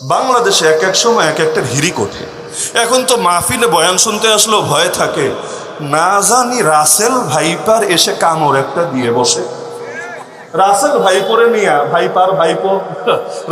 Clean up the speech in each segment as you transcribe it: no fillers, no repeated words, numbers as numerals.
বাংলাদেশে এক এক সময় এক একটা হিরিক ওঠে। এখন তো মাহফিলে বয়ান শুনতে আসলেও ভয় থাকে, না জানি রাসেল ভাইপার এসে কামড় একটা দিয়ে বসে। রাসেল ভাইপোরে নিয়া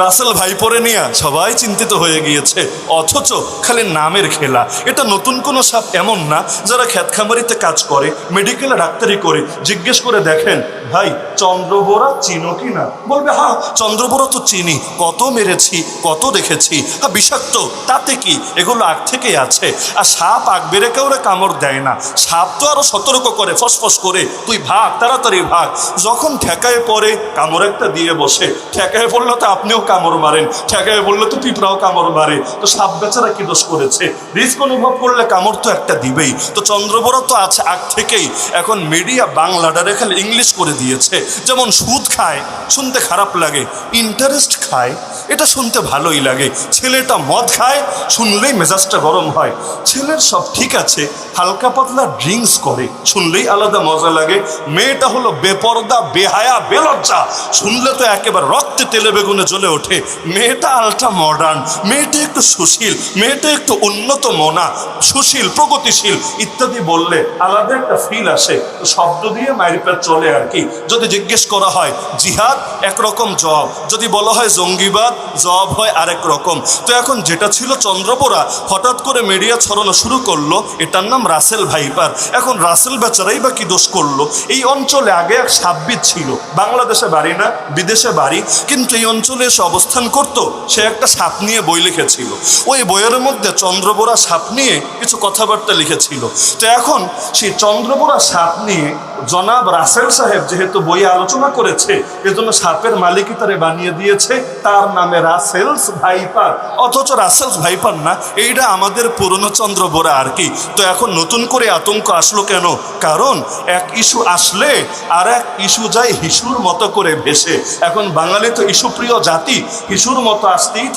রাসেল ভাইপোরে নিয়া সবাই চিন্তিত হয়ে গিয়েছে, অথচ খালি নামের খেলা। এটা নতুন কোনো সাপ এমন না। যারা খ্যাতখামারিতে কাজ করে, মেডিকেলে ডাক্তারি করে, জিজ্ঞেস করে দেখেন, ভাই চন্দ্রবোরা চিনো কি না? বলবে হ্যাঁ চন্দ্রবোরা তো চিনি, কত মেরেছি, কত দেখেছি। হ্যাঁ বিষাক্ত, তাতে কি, এগুলো আগ থেকেই আছে। আর সাপ আগ বেড়ে কাউরে কামড় দেয় না, সাপ তো আরো সতর্ক করে, ফসফস করে, তুই ভাগ, তাড়াতাড়ি ভাগ। যখন ঠেকায় পরে কামড় একটা দিয়ে বসে, ঠেকায় পড়লো তো আপনিও কামড় মারেন, ঠেকায় বললো তো পিঁপড়াও কামড় মারে। তো সাপ বেচারা কি দোষ করেছে? রিস্ক অনুভব করলে কামড় তো একটা দিবেই। তো চন্দ্রবোরা তো আছে আগ থেকেই। এখন মিডিয়া বাংলাটারে খালি ইংলিশ করে দিয়েছে। যেমন সুদ খায়, শুনতে খারাপ লাগে, ইন্টারেস্ট খায়, এটা শুনতে ভালোই লাগে। ছেলেটা মদ খায়, শুনলেই মেজাজটা গরম হয়। ছেলের সব ঠিক আছে, হালকা পাতলা ড্রিঙ্কস করে, শুনলেই আলাদা মজা লাগে। মেয়েটা হলো বেপরদা, বেহায়া, বেলজ্জা, শুনলে তো একেবারে রক্তে তেলে বেগুনে জ্বলে ওঠে। মেয়েটা আলট্রা মডার্ন, মেয়েটা একটু সুশীল, মেয়েটা একটু উন্নত মনা, সুশীল, প্রগতিশীল ইত্যাদি বললে আলাদা একটা ফিল আসে। তো শব্দ দিয়ে মাইরপেট চলে আর কি। যদি জিজ্ঞেস করা হয় জিহাদ, একরকম জবাব। যদি বলা হয় জঙ্গিবাদ, জবাব হয় আরেক রকম। তো এখন যেটা ছিল চন্দ্রবোরা, হঠাৎ করে মিডিয়া ছড়ানো শুরু করলো, এটার নাম রাসেল ভাইপার। এখন রাসেল বেচারাই বা কি দোষ করলো? এই অঞ্চলে আগে এক সাপবিদ ছিল, বাংলাদেশে বাড়ি না, বিদেশে বাড়ি, কিন্তু এই অঞ্চলে এসে অবস্থান করত। সে একটা সাপ নিয়ে বই লিখেছিল। ওই বইয়ের মধ্যে চন্দ্রবোরা সাপ নিয়ে কিছু কথাবার্তা লিখেছিল। তো এখন সেই চন্দ্রবোরা সাপ নিয়ে জনাব রাসেল সাহেব যেহেতু বইয়ে আলোচনা করেছে, এজন্য সাপের মালিকই তারে বানিয়ে দিয়েছে, তার নামে রাসেলস ভাইপার। অথচ রাসেলস ভাইপার না, এইটা আমাদের পুরনো চন্দ্রবোরা আর কি। তো এখন নতুন করে আতঙ্ক আসলো কেন? কারণ এক ইস্যু আসলে আর এক ইস্যু যায় হিসুর মতো করে ভেসে। এখন বাঙালি তো ইস্যুপ্রিয় জাতি, হিসুর মতো আসতেই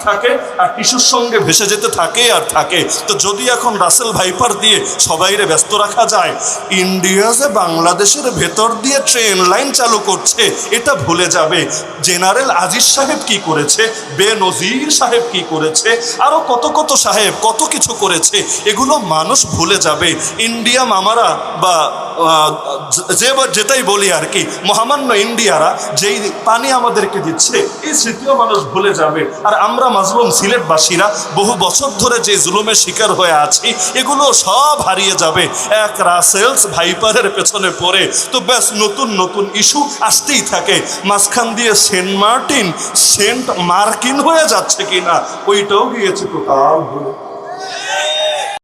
থাকে, আর ইস্যুর সঙ্গে ভেসে যেতে থাকে আর থাকে। তো যদি এখন রাসেল ভাইপার দিয়ে সবাইরে ব্যস্ত রাখা যায়, ইন্ডিয়া যে বাংলাদেশের ভেতর দিয়ে ট্রেন লাইন চালু করছে এটা ভুলে যাবে। জেনারেল আজিজ সাহেব কি করেছে, বেনজির সাহেব কি করেছে, আরো কত কত সাহেব কত কিছু করেছে, এগুলো মানুষ ভুলে যাবে। ইন্ডিয়া মামারা বা যেটাই বলি আর কি, মহামান্য ইন্ডিয়ারা যেই পানি আমাদেরকে দিচ্ছে, এই স্মৃতিও মানুষ ভুলে যাবে। আর আমরা মাজলুম সিলেটবাসীরা বহু বছর ধরে যে জুলুমের শিকার হয়ে আছি, এগুলো সব হারিয়ে যাবে এক রাসেলস ভাইপারের পেছনে পড়ে। তো ব্যাস নতুন নতুন ইস্যু আসতেই থাকে। মাঝখান দিয়ে সেন্ট মার্টিন সেন্ট মার্কিন হয়ে যাচ্ছে কিনা, ওইটাও গিয়েছে টোটাল ভুলে।